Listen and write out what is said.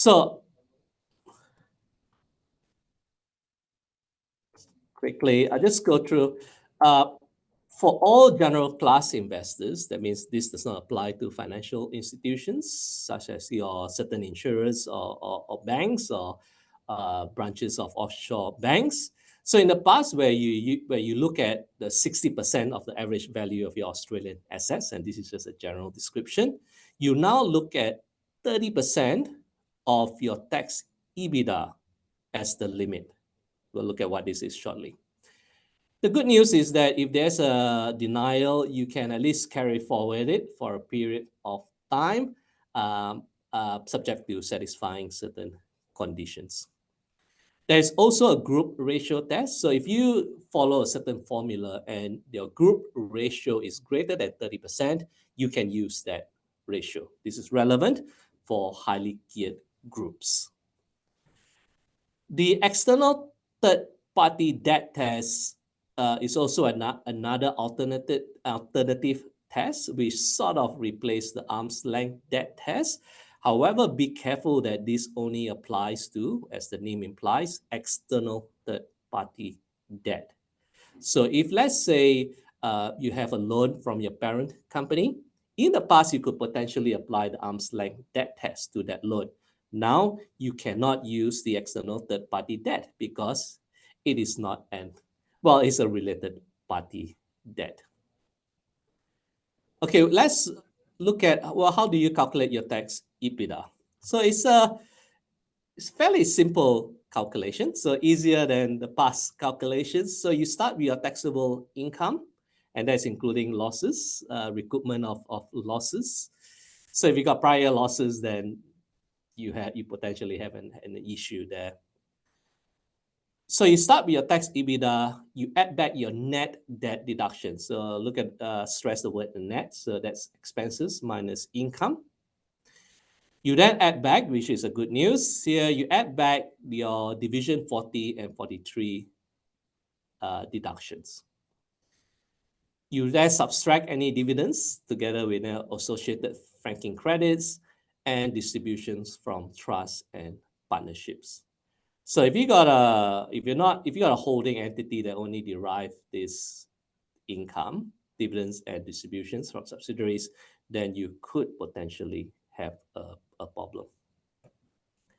So quickly, I'll just go through. For all general class investors, that means this does not apply to financial institutions such as your certain insurers or banks or branches of offshore banks. So in the past, where you look at the 60% of the average value of your Australian assets, and this is just a general description, you now look at 30% of your tax EBITDA as the limit. We'll look at what this is shortly. The good news is that if there's a denial, you can at least carry forward it for a period of time, subject to satisfying certain conditions. There's also a group ratio test. So if you follow a certain formula and your group ratio is greater than 30%, you can use that ratio. This is relevant for highly geared groups. The external third-party debt test is also another alternative test, which sort of replaced the arm's length debt test. However, be careful that this only applies to, as the name implies, external third-party debt. So if, let's say, you have a loan from your parent company, in the past, you could potentially apply the arm's length debt test to that loan. Now, you cannot use the external third-party debt because it is not it's a related party debt. Okay, let's look at, how do you calculate your tax EBITDA? So it's fairly simple calculation, so easier than the past calculations. So you start with your taxable income, and that's including losses, recoupment of losses. So if you got prior losses, then you potentially have an issue there. So you start with your tax EBITDA, you add back your net debt deduction. So look at, stress the word net. So that's expenses minus income. You then add back, which is a good news. Here you add back your division 40 and 43 deductions. You then subtract any dividends together with associated franking credits and distributions from trusts and partnerships. So if you got a holding entity that only derive this income, dividends and distributions from subsidiaries, then you could potentially have a problem.